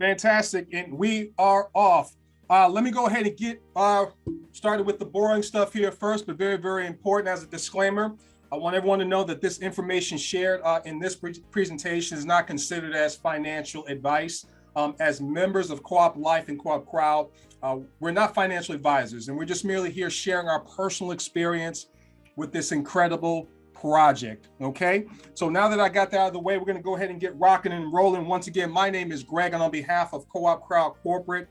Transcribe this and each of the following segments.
Fantastic, and we are off. Let me go ahead and get started with the boring stuff here first, but very, very important as a disclaimer. I want everyone to know that this information shared in this presentation is not considered as financial advice. As members of Co-op Life and Co-op Crowd, we're not financial advisors, and we're just merely here sharing our personal experience with this incredible project. Okay, so now that I got that out of the way, we're going to go ahead and get rocking and rolling. Once again, my name is Greg, and on behalf of Co-op Crowd Corporate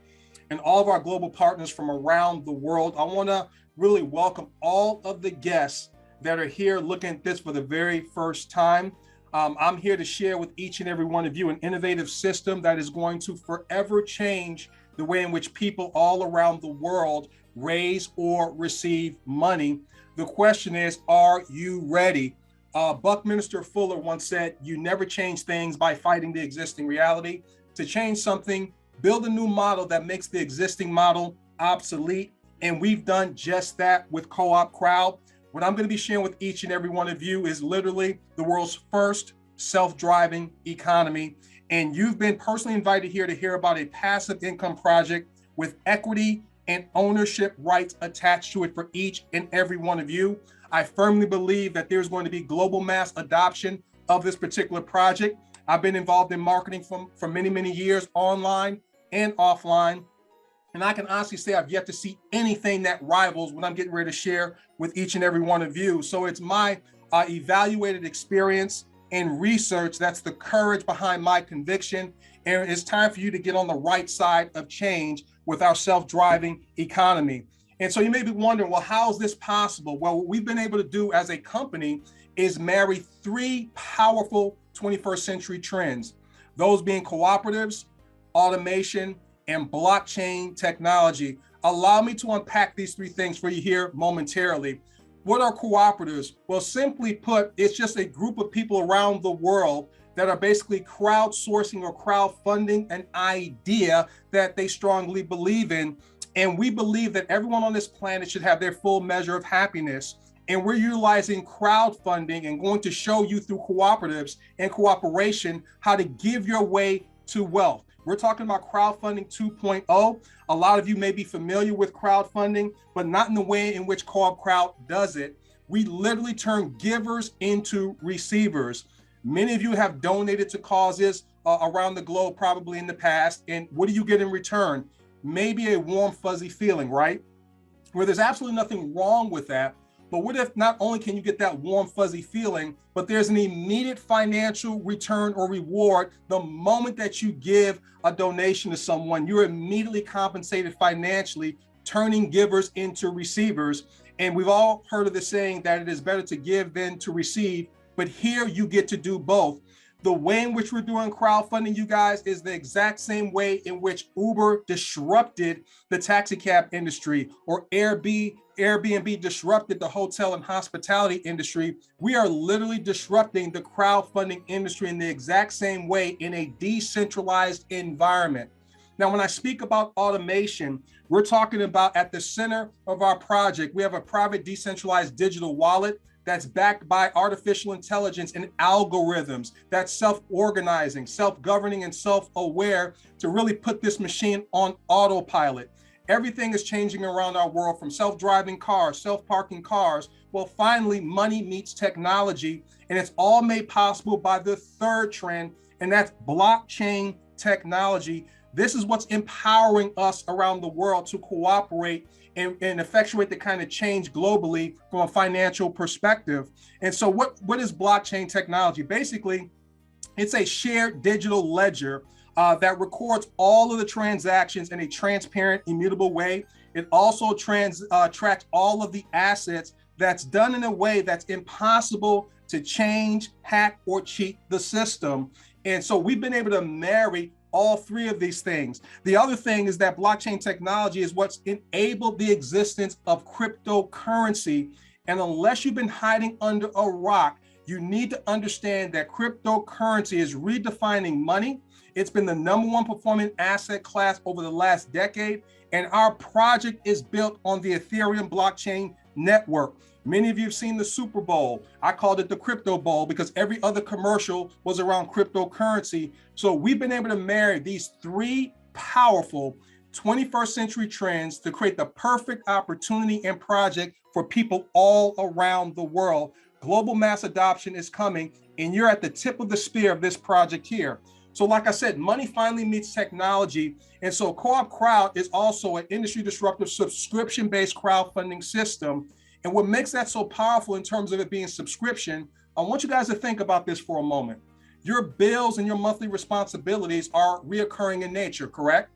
and all of our global partners from around the world, I want to really welcome all of the guests that are here looking at this for the very first time. I'm here to share with each and every one of you an innovative system that is going to forever change the way in which people all around the world raise or receive money. The question is, are you ready? Buckminster Fuller once said, you never change things by fighting the existing reality. To change something, build a new model that makes the existing model obsolete. And we've done just that with Co-op Crowd. What I'm going to be sharing with each and every one of you is literally the world's first self-driving economy. And you've been personally invited here to hear about a passive income project with equity and ownership rights attached to it for each and every one of you. I firmly believe that there's going to be global mass adoption of this particular project. I've been involved in marketing for many, many years, online and offline. And I can honestly say I've yet to see anything that rivals what I'm getting ready to share with each and every one of you. So it's my evaluated experience and research that's the courage behind my conviction. And it's time for you to get on the right side of change with our self-driving economy. And so you may be wondering, well, how is this possible? Well, what we've been able to do as a company is marry three powerful 21st century trends, those being cooperatives, automation, and blockchain technology. Allow me to unpack these three things for you here momentarily. What are cooperatives? Well, simply put, it's just a group of people around the world that are basically crowdsourcing or crowdfunding an idea that they strongly believe in. And we believe that everyone on this planet should have their full measure of happiness. And we're utilizing crowdfunding and going to show you through cooperatives and cooperation how to give your way to wealth. We're talking about crowdfunding 2.0. A lot of you may be familiar with crowdfunding, but not in the way in which Co-op Crowd does it. We literally turn givers into receivers. Many of you have donated to causes around the globe, probably in the past. And what do you get in return? Maybe a warm, fuzzy feeling, right? Where there's absolutely nothing wrong with that. But what if not only can you get that warm, fuzzy feeling, but there's an immediate financial return or reward the moment that you give a donation to someone? You're immediately compensated financially, turning givers into receivers. And we've all heard of the saying that it is better to give than to receive, but here you get to do both. The way in which we're doing crowdfunding, you guys, is the exact same way in which Uber disrupted the taxi cab industry, or Airbnb disrupted the hotel and hospitality industry. We are literally disrupting the crowdfunding industry in the exact same way in a decentralized environment. Now, when I speak about automation, we're talking about at the center of our project, we have a private decentralized digital wallet that's backed by artificial intelligence and algorithms that's self-organizing, self-governing, and self-aware to really put this machine on autopilot. Everything is changing around our world, from self-driving cars, self-parking cars. Well, finally, money meets technology, and it's all made possible by the third trend, and that's blockchain technology. This is what's empowering us around the world to cooperate and effectuate the kind of change globally from a financial perspective. And so what is blockchain technology? Basically, it's a shared digital ledger that records all of the transactions in a transparent, immutable way. It also tracks all of the assets that's done in a way that's impossible to change, hack, or cheat the system. And so we've been able to marry all three of these things. The other thing is that blockchain technology is what's enabled the existence of cryptocurrency. And unless you've been hiding under a rock, you need to understand that cryptocurrency is redefining money. It's been the #1 performing asset class over the last decade. And our project is built on the Ethereum blockchain network. Many of you have seen the Super Bowl. I called it the Crypto Bowl because every other commercial was around cryptocurrency. So we've been able to marry these three powerful 21st century trends to create the perfect opportunity and project for people all around the world. Global mass adoption is coming, and you're at the tip of the spear of this project here. So like I said, money finally meets technology. And so CoopCrowd is also an industry disruptive subscription-based crowdfunding system. And what makes that so powerful in terms of it being subscription, I want you guys to think about this for a moment. Your bills and your monthly responsibilities are reoccurring in nature, correct?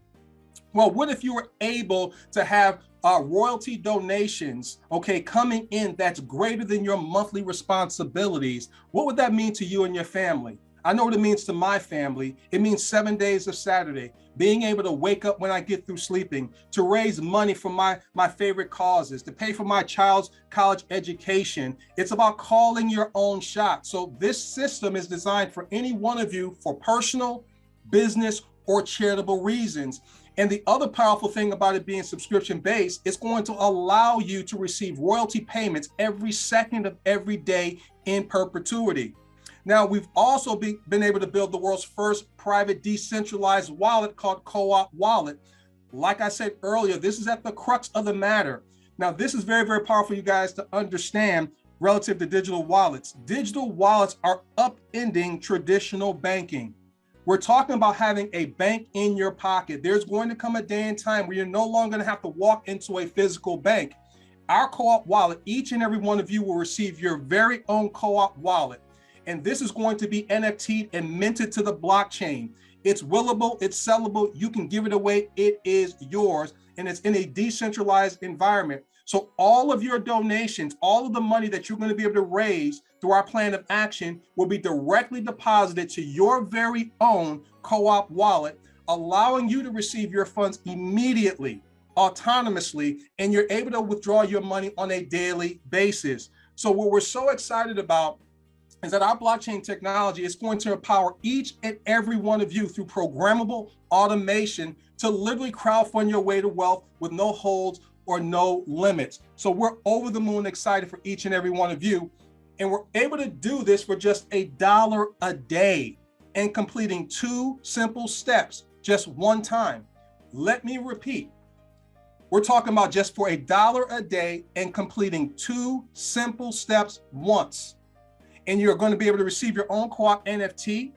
Well, what if you were able to have royalty donations, okay, coming in that's greater than your monthly responsibilities? What would that mean to you and your family? I know what it means to my family. It means 7 days of Saturday, being able to wake up when I get through sleeping, to raise money for my favorite causes, to pay for my child's college education. It's about calling your own shot. So this system is designed for any one of you for personal, business, or charitable reasons. And the other powerful thing about it being subscription-based, it's going to allow you to receive royalty payments every second of every day in perpetuity. Now, we've also been able to build the world's first private decentralized wallet called Co-op Wallet. Like I said earlier, this is at the crux of the matter. Now, this is very, very powerful, you guys, to understand relative to digital wallets. Digital wallets are upending traditional banking. We're talking about having a bank in your pocket. There's going to come a day and time where you're no longer going to have to walk into a physical bank. Our Co-op Wallet, each and every one of you will receive your very own Co-op Wallet. And this is going to be NFT'd and minted to the blockchain. It's willable, it's sellable, you can give it away, it is yours, and it's in a decentralized environment. So all of your donations, all of the money that you're going to be able to raise through our plan of action will be directly deposited to your very own Co-op Wallet, allowing you to receive your funds immediately, autonomously, and you're able to withdraw your money on a daily basis. So what we're so excited about is that our blockchain technology is going to empower each and every one of you through programmable automation to literally crowdfund your way to wealth with no holds or no limits. So we're over the moon excited for each and every one of you. And we're able to do this for just $1 a day and completing 2 simple steps just one time. Let me repeat. We're talking about just for $1 a day and completing 2 simple steps once. And you're going to be able to receive your own co-op NFT.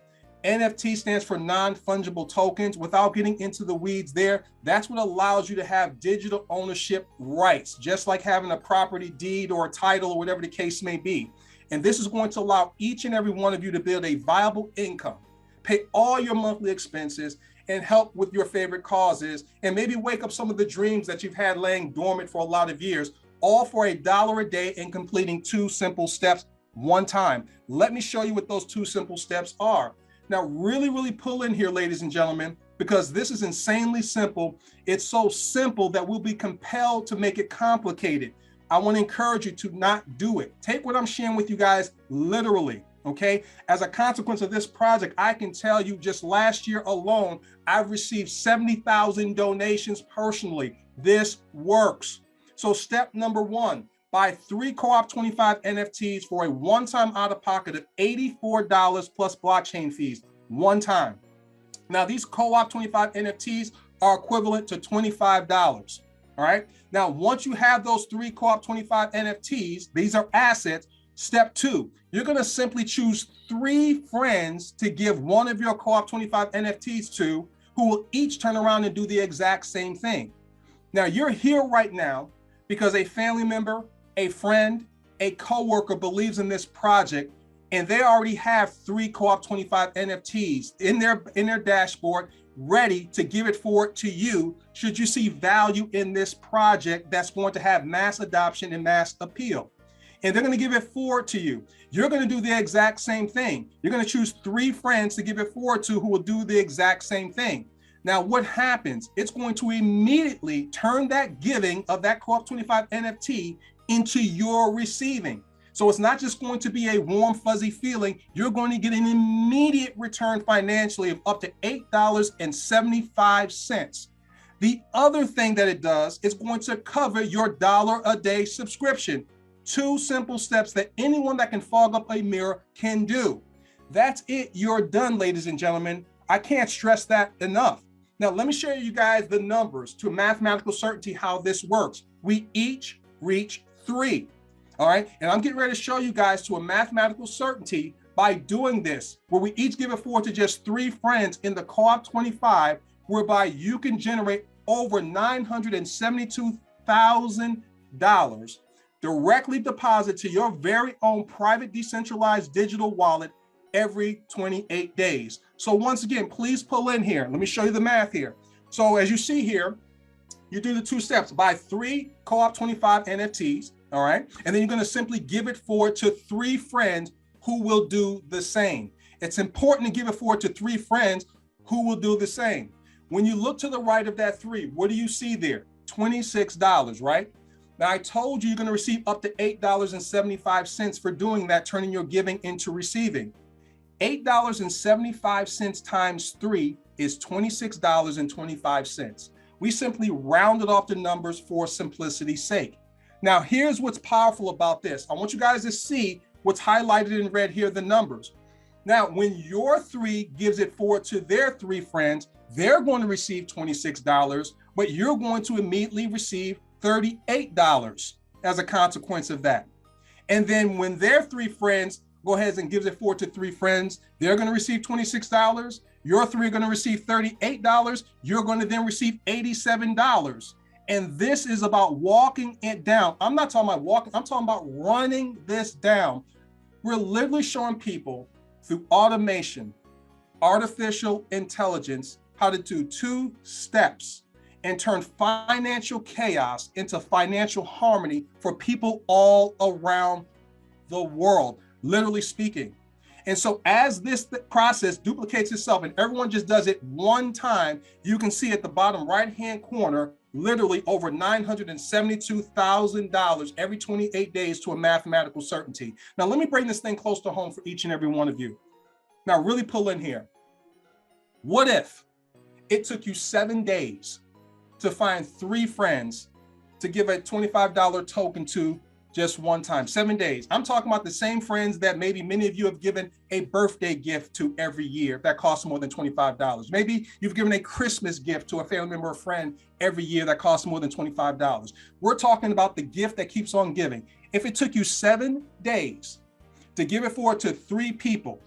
NFT stands for non-fungible tokens. Without getting into the weeds there, that's what allows you to have digital ownership rights, just like having a property deed or a title or whatever the case may be. And this is going to allow each and every one of you to build a viable income, pay all your monthly expenses, and help with your favorite causes, and maybe wake up some of the dreams that you've had laying dormant for a lot of years, all for $1 a day and completing 2 simple steps one time. Let me show you what those 2 simple steps are. Now, really pull in here, ladies and gentlemen, because this is insanely simple. It's so simple that we'll be compelled to make it complicated. I want to encourage you to not do it. Take what I'm sharing with you guys literally, okay? As a consequence of this project, I can tell you just last year alone, I've received 70,000 donations personally. This works. So step number 1, buy 3 Co-op 25 NFTs for a one-time out-of-pocket of $84 plus blockchain fees, one time. Now, these Co-op 25 NFTs are equivalent to $25, all right? Now, once you have those 3 Co-op 25 NFTs, these are assets. Step 2, you're gonna simply choose 3 friends to give one of your Co-op 25 NFTs to, who will each turn around and do the exact same thing. Now, you're here right now because a family member, a friend, a coworker believes in this project, and they already have 3 Co-op 25 NFTs in their dashboard, ready to give it forward to you should you see value in this project that's going to have mass adoption and mass appeal. And they're going to give it forward to you. You're going to do the exact same thing. You're going to choose 3 friends to give it forward to who will do the exact same thing. Now, what happens? It's going to immediately turn that giving of that Co-op 25 NFT into your receiving. So it's not just going to be a warm, fuzzy feeling. You're going to get an immediate return financially of up to $8.75. The other thing that it does is going to cover your $1 a day subscription. 2 simple steps that anyone that can fog up a mirror can do. That's it. You're done, ladies and gentlemen. I can't stress that enough. Now, let me show you guys the numbers to mathematical certainty how this works. We each reach 3. All right. And I'm getting ready to show you guys to a mathematical certainty by doing this, where we each give it forward to just 3 friends in the co-op 25, whereby you can generate over $972,000 directly deposit to your very own private decentralized digital wallet every 28 days. So once again, please pull in here. Let me show you the math here. So as you see here, you do the 2 steps: buy 3 co-op 25 NFTs, all right? And then you're gonna simply give it forward to 3 friends who will do the same. It's important to give it forward to 3 friends who will do the same. When you look to the right of that 3, what do you see there? $26, right? Now, I told you you're going to receive up to $8.75 for doing that, turning your giving into receiving. $8.75 times 3 is $26.25. We simply rounded off the numbers for simplicity's sake. Now, here's what's powerful about this. I want you guys to see what's highlighted in red here, the numbers. Now, when your 3 gives it forward to their 3 friends, they're going to receive $26, but you're going to immediately receive $38 as a consequence of that. And then when their 3 friends go ahead and gives it forward to 3 friends, they're going to receive $26. Your 3 are going to receive $38. You're going to then receive $87. And this is about walking it down. I'm not talking about walking, I'm talking about running this down. We're literally showing people through automation, artificial intelligence, how to do 2 steps and turn financial chaos into financial harmony for people all around the world, literally speaking. And so as this process duplicates itself and everyone just does it one time, you can see at the bottom right-hand corner, literally over $972,000 every 28 days to a mathematical certainty. Now, let me bring this thing close to home for each and every one of you. Now, really pull in here. What if it took you 7 days to find 3 friends to give a $25 token to just one time? 7 days. I'm talking about the same friends that maybe many of you have given a birthday gift to every year that costs more than $25. Maybe you've given a Christmas gift to a family member or friend every year that costs more than $25. We're talking about the gift that keeps on giving. If it took you 7 days to give it forward to 3 people,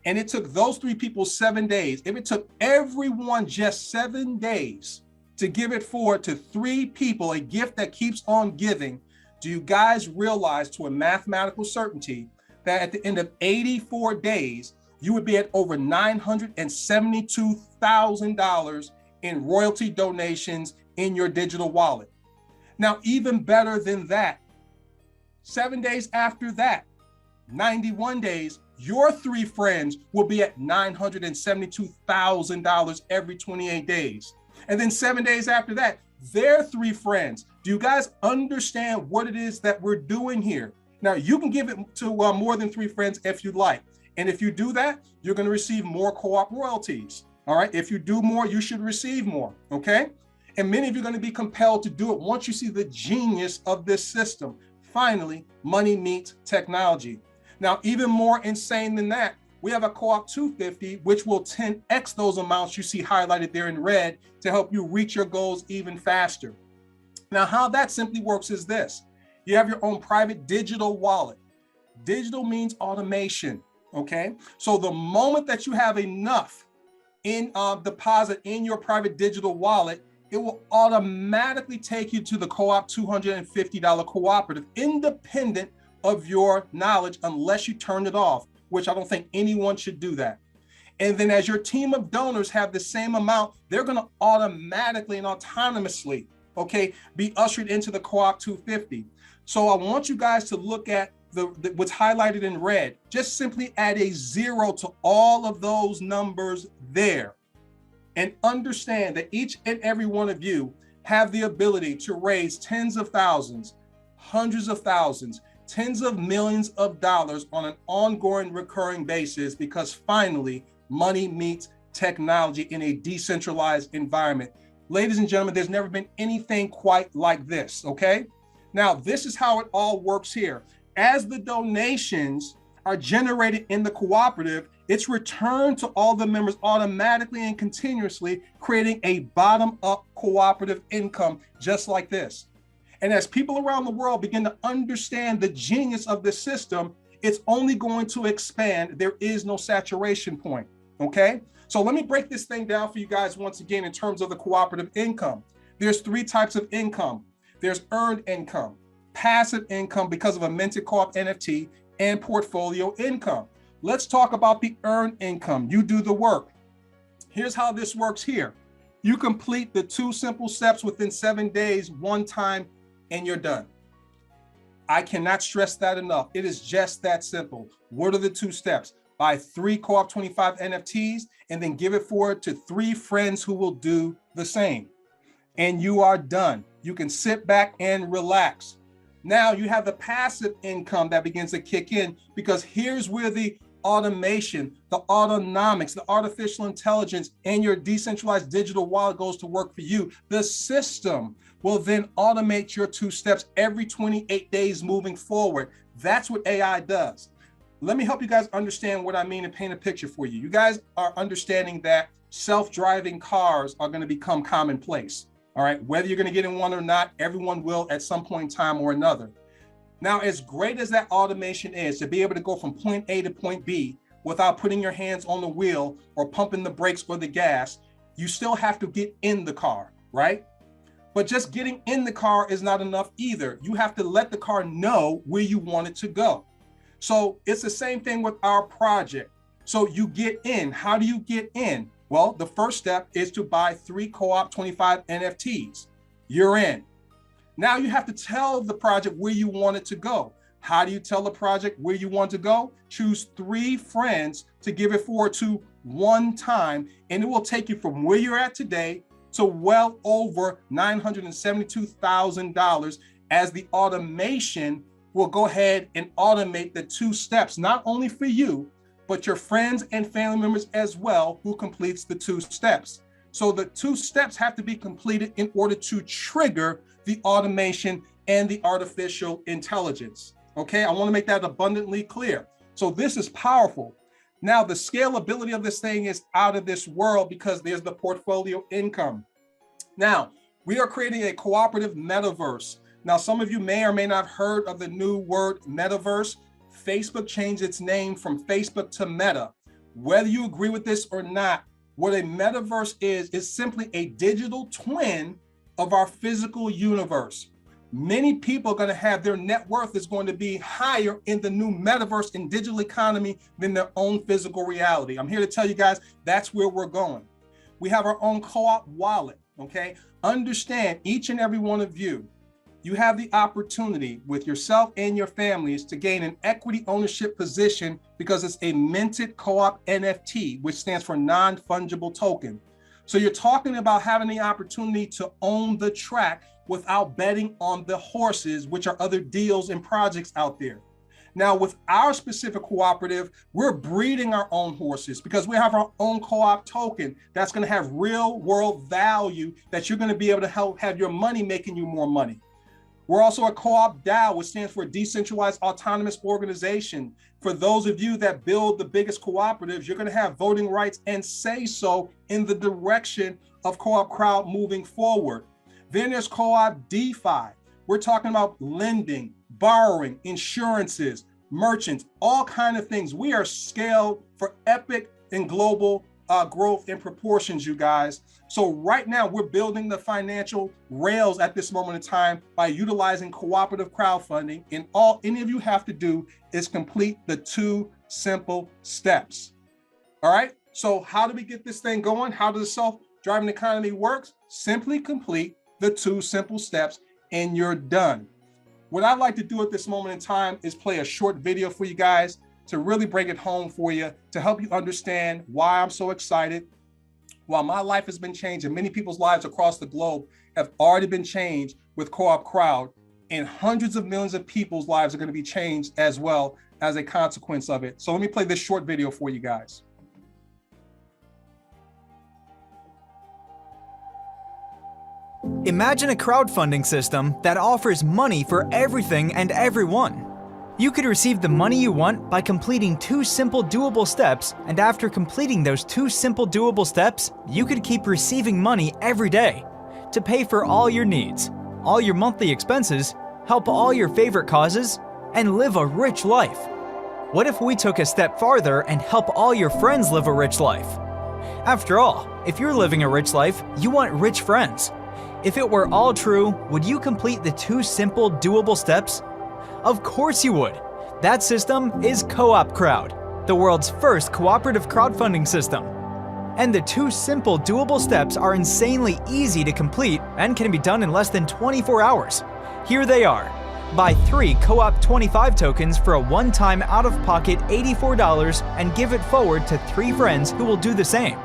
and it took those 3 people 7 days, if it took everyone just 7 days to give it forward to 3 people, a gift that keeps on giving, do you guys realize to a mathematical certainty that at the end of 84 days, you would be at over $972,000 in royalty donations in your digital wallet? Now, even better than that, 7 days after that, 91 days, your 3 friends will be at $972,000 every 28 days. And then 7 days after that, their 3 friends. Do you guys understand what it is that we're doing here? Now, you can give it to more than 3 friends if you'd like. And if you do that, you're going to receive more co-op royalties. All right. If you do more, you should receive more. Okay. And many of you are going to be compelled to do it once you see the genius of this system. Finally, money meets technology. Now, even more insane than that, we have a co-op 250, which will 10x those amounts you see highlighted there in red to help you reach your goals even faster. Now, how that simply works is this. You have your own private digital wallet. Digital means automation, okay? So the moment that you have enough in deposit in your private digital wallet, it will automatically take you to the co-op $250 cooperative, independent of your knowledge, unless you turn it off, which I don't think anyone should do that. And then as your team of donors have the same amount, they're going to automatically and autonomously, okay, be ushered into the co-op 250. So I want you guys to look at what's highlighted in red. Just simply add a 0 to all of those numbers there, and understand that each and every one of you have the ability to raise tens of thousands, hundreds of thousands, tens of millions of dollars on an ongoing recurring basis, because finally money meets technology in a decentralized environment. Ladies and gentlemen, there's never been anything quite like this, okay? Now, this is how it all works here. As the donations are generated in the cooperative, it's returned to all the members automatically and continuously, creating a bottom-up cooperative income just like this. And as people around the world begin to understand the genius of this system, it's only going to expand. There is no saturation point, okay? So let me break this thing down for you guys once again in terms of the cooperative income. There's 3 types of income. There's earned income, passive income because of a minted co-op NFT, and portfolio income. Let's talk about the earned income. You do the work. Here's how this works here. You complete the 2 simple steps within 7 days, one time, and you're done. I cannot stress that enough. It is just that simple. What are the 2 steps? Buy 3 Co-op 25 NFTs and then give it forward to 3 friends who will do the same. And you are done. You can sit back and relax. Now you have the passive income that begins to kick in, because here's where the automation, the autonomics, the artificial intelligence, and your decentralized digital wallet goes to work for you. The system will then automate your 2 steps every 28 days moving forward. That's what AI does. Let me help you guys understand what I mean and paint a picture for you. You guys are understanding that self-driving cars are going to become commonplace. All right, whether you're going to get in one or not, everyone will at some point in time or another. Now, as great as that automation is, to be able to go from point A to point B without putting your hands on the wheel or pumping the brakes or the gas, you still have to get in the car, right? But just getting in the car is not enough either. You have to let the car know where you want it to go. So it's the same thing with our project. So you get in. How do you get in? Well, the first step is to buy 3 Co-op 25 NFTs. You're in. Now you have to tell the project where you want it to go. How do you tell the project where you want to go? Choose 3 friends to give it forward to one time, and it will take you from where you're at today to well over $972,000, as the automation will go ahead and automate the 2 steps, not only for you, but your friends and family members as well, who completes the 2 steps. So the 2 steps have to be completed in order to trigger the automation and the artificial intelligence. Okay, I want to make that abundantly clear. So this is powerful. Now, the scalability of this thing is out of this world, because there's the portfolio income. Now, we are creating a cooperative metaverse. Now, some of you may or may not have heard of the new word metaverse. Facebook changed its name from Facebook to Meta. Whether you agree with this or not, what a metaverse is simply a digital twin of our physical universe. Many people are going to have their net worth is going to be higher in the new metaverse and digital economy than their own physical reality. I'm here to tell you guys that's where we're going. We have our own co-op wallet, okay? Understand, each and every one of you, you have the opportunity with yourself and your families to gain an equity ownership position, because it's a minted co-op NFT, which stands for non-fungible token. So you're talking about having the opportunity to own the track without betting on the horses, which are other deals and projects out there. Now, with our specific cooperative, we're breeding our own horses, because we have our own co-op token that's going to have real world value, that you're going to be able to help have your money making you more money. We're also a co-op DAO, which stands for Decentralized Autonomous Organization. For those of you that build the biggest cooperatives, you're going to have voting rights and say so in the direction of Co-op Crowd moving forward. Then there's co-op DeFi. We're talking about lending, borrowing, insurances, merchants, all kinds of things. We are scaled for epic and global growth and proportions, you guys. So right now we're building the financial rails at this moment in time by utilizing cooperative crowdfunding, and all any of you have to do is complete the 2 simple steps. All right, so how do we get this thing going? How does the self-driving economy work? Simply complete the 2 simple steps and you're done. What I'd like to do at this moment in time is play a short video for you guys to really bring it home for you, to help you understand why I'm so excited, why my life has been changed, and many people's lives across the globe have already been changed with Co-op Crowd, and hundreds of millions of people's lives are going to be changed as well as a consequence of it. So let me play this short video for you guys. Imagine a crowdfunding system that offers money for everything and everyone. You could receive the money you want by completing 2 simple doable steps, and after completing those 2 simple doable steps, you could keep receiving money every day to pay for all your needs, all your monthly expenses, help all your favorite causes, and live a rich life. What if we took a step farther and help all your friends live a rich life? After all, if you're living a rich life, you want rich friends. If it were all true, would you complete the 2 simple doable steps? Of course you would. That system is CoopCrowd, the world's first cooperative crowdfunding system. And the 2 simple doable steps are insanely easy to complete and can be done in less than 24 hours. Here they are. Buy 3 Co-op 25 tokens for a one-time out-of-pocket $84 and give it forward to 3 friends who will do the same.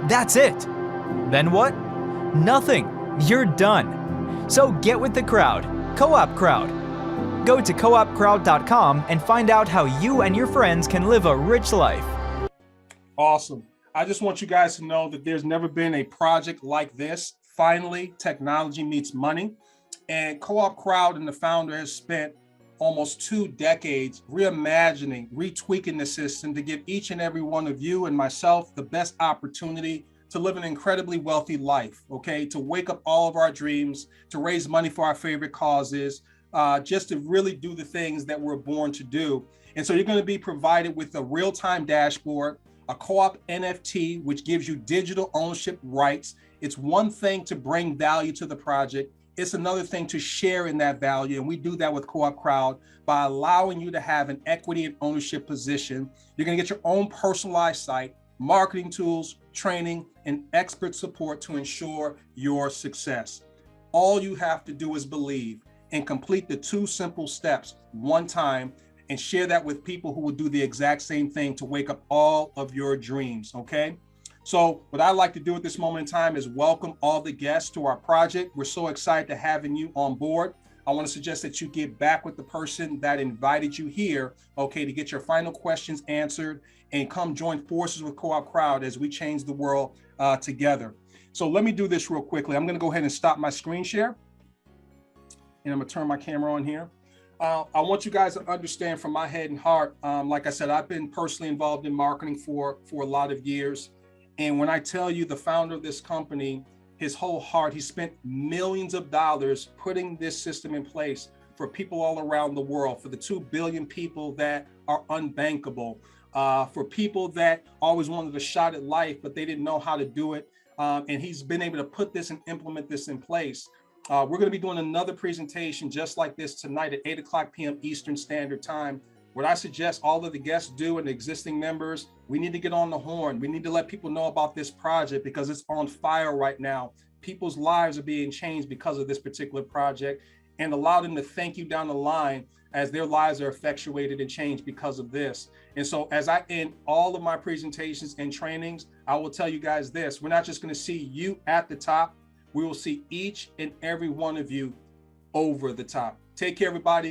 That's it. Then what? Nothing. You're done. So get with the crowd. CoopCrowd. Go to coopcrowd.com and find out how you and your friends can live a rich life. Awesome. I just want you guys to know that there's never been a project like this. Finally, technology meets money. And Co-op Crowd and the founder has spent almost 2 decades reimagining, retweaking the system to give each and every one of you and myself the best opportunity to live an incredibly wealthy life, okay? To wake up all of our dreams, to raise money for our favorite causes, just to really do the things that we're born to do. And so you're going to be provided with a real-time dashboard, a co-op NFT, which gives you digital ownership rights. It's one thing to bring value to the project. It's another thing to share in that value. And we do that with Co-op Crowd by allowing you to have an equity and ownership position. You're going to get your own personalized site, marketing tools, training, and expert support to ensure your success. All you have to do is believe and complete the 2 simple steps one time and share that with people who will do the exact same thing to wake up all of your dreams, okay? So what I'd like to do at this moment in time is welcome all the guests to our project. We're so excited to having you on board. I want to suggest that you get back with the person that invited you here, okay, to get your final questions answered and come join forces with Co-op Crowd as we change the world together. So let me do this real quickly. I'm going to go ahead and stop my screen share. And I'm gonna turn my camera on here. I want you guys to understand from my head and heart, like I said, I've been personally involved in marketing for a lot of years. And when I tell you the founder of this company, his whole heart, he spent millions of dollars putting this system in place for people all around the world, for the 2 billion people that are unbankable, for people that always wanted a shot at life, but they didn't know how to do it. And he's been able to put this and implement this in place. We're going to be doing another presentation just like this tonight at 8:00 p.m. Eastern Standard Time. What I suggest all of the guests do and the existing members, we need to get on the horn. We need to let people know about this project because it's on fire right now. People's lives are being changed because of this particular project, and allow them to thank you down the line as their lives are effectuated and changed because of this. And so as I end all of my presentations and trainings, I will tell you guys this: we're not just going to see you at the top. We will see each and every one of you over the top. Take care, everybody.